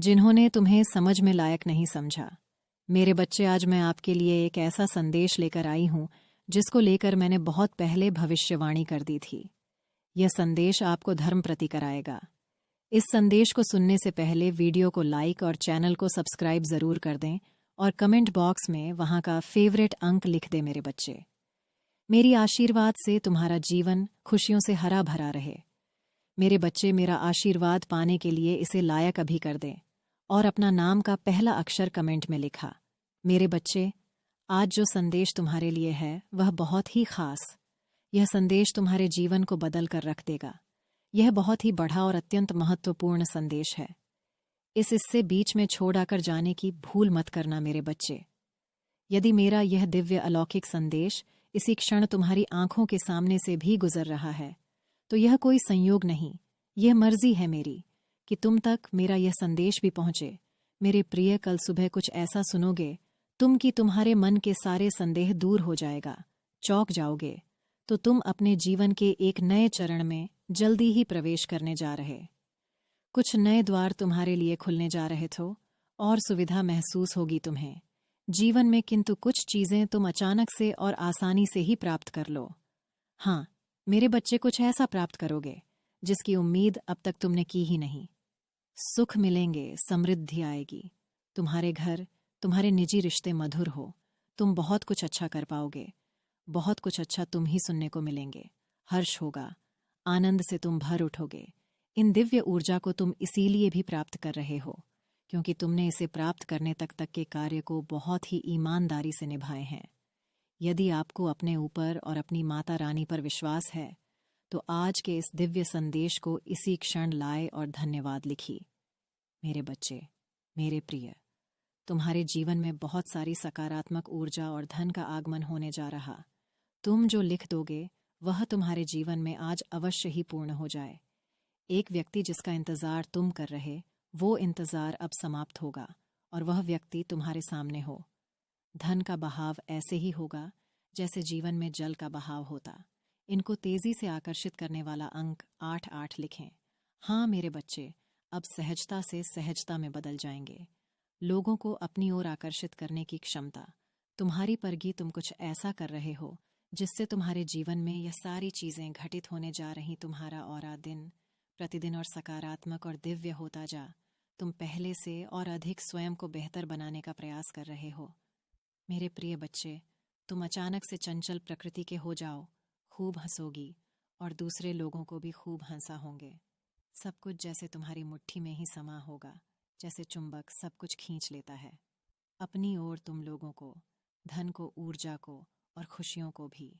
जिन्होंने तुम्हें समझ में लायक नहीं समझा। मेरे बच्चे, आज मैं आपके लिए एक ऐसा संदेश लेकर आई हूं जिसको लेकर मैंने बहुत पहले भविष्यवाणी कर दी थी। यह संदेश आपको धर्म प्रति कराएगा। इस संदेश को सुनने से पहले वीडियो को लाइक और चैनल को सब्सक्राइब ज़रूर कर दें और कमेंट बॉक्स में वहां का फेवरेट अंक लिख दें। मेरे बच्चे, मेरी आशीर्वाद से तुम्हारा जीवन खुशियों से हरा भरा रहे। मेरे बच्चे, मेरा आशीर्वाद पाने के लिए इसे लायक अभी कर दें और अपना नाम का पहला अक्षर कमेंट में लिखा। मेरे बच्चे, आज जो संदेश तुम्हारे लिए है वह बहुत ही खास। यह संदेश तुम्हारे जीवन को बदल कर रख देगा। यह बहुत ही बड़ा और अत्यंत महत्वपूर्ण संदेश है। इस हिस्से बीच में छोड़ आकर जाने की भूल मत करना मेरे बच्चे। यदि मेरा यह दिव्य अलौकिक संदेश इसी क्षण तुम्हारी आंखों के सामने से भी गुजर रहा है तो यह कोई संयोग नहीं, यह मर्जी है मेरी कि तुम तक मेरा यह संदेश भी पहुंचे। मेरे प्रिय, कल सुबह कुछ ऐसा सुनोगे तुम कि तुम्हारे मन के सारे संदेह दूर हो जाएगा, चौंक जाओगे। तो तुम अपने जीवन के एक नए चरण में जल्दी ही प्रवेश करने जा रहे। कुछ नए द्वार तुम्हारे लिए खुलने जा रहे थे और सुविधा महसूस होगी तुम्हें जीवन में, किंतु कुछ चीजें तुम अचानक से और आसानी से ही प्राप्त कर लो। हाँ मेरे बच्चे, कुछ ऐसा प्राप्त करोगे जिसकी उम्मीद अब तक तुमने की ही नहीं। सुख मिलेंगे, समृद्धि आएगी, तुम्हारे घर, तुम्हारे निजी रिश्ते मधुर हो, तुम बहुत कुछ अच्छा कर पाओगे, बहुत कुछ अच्छा तुम ही सुनने को मिलेंगे। हर्ष होगा, आनंद से तुम भर उठोगे। इन दिव्य ऊर्जा को तुम इसीलिए भी प्राप्त कर रहे हो क्योंकि तुमने इसे प्राप्त करने तक के कार्य को बहुत ही ईमानदारी से निभाए हैं। यदि आपको अपने ऊपर और अपनी माता रानी पर विश्वास है तो आज के इस दिव्य संदेश को इसी क्षण लाए और धन्यवाद लिखी। मेरे बच्चे, मेरे प्रिय, तुम्हारे जीवन में बहुत सारी सकारात्मक ऊर्जा और धन का आगमन होने जा रहा। तुम जो लिख दोगे वह तुम्हारे जीवन में आज अवश्य ही पूर्ण हो जाए। एक व्यक्ति जिसका इंतजार तुम कर रहे, वो इंतजार अब समाप्त होगा और वह व्यक्ति तुम्हारे सामने हो। धन का बहाव ऐसे ही होगा जैसे जीवन में जल का बहाव होता। इनको तेजी से आकर्षित करने वाला अंक 8-8 लिखें। हाँ मेरे बच्चे, अब सहजता से सहजता में बदल जाएंगे। लोगों को अपनी ओर आकर्षित करने की क्षमता तुम्हारी परगी। तुम कुछ ऐसा कर रहे हो जिससे तुम्हारे जीवन में यह सारी चीजें घटित होने जा रही। तुम्हारा औरा दिन प्रतिदिन और सकारात्मक और दिव्य होता जा। तुम पहले से और अधिक स्वयं को बेहतर बनाने का प्रयास कर रहे हो। मेरे प्रिय बच्चे, तुम अचानक से चंचल प्रकृति के हो जाओ, खूब हंसोगी और दूसरे लोगों को भी खूब हंसा होंगे। सब कुछ जैसे तुम्हारी मुट्ठी में ही समा होगा, जैसे चुंबक सब कुछ खींच लेता है अपनी ओर। तुम लोगों को, धन को, ऊर्जा को और खुशियों को भी।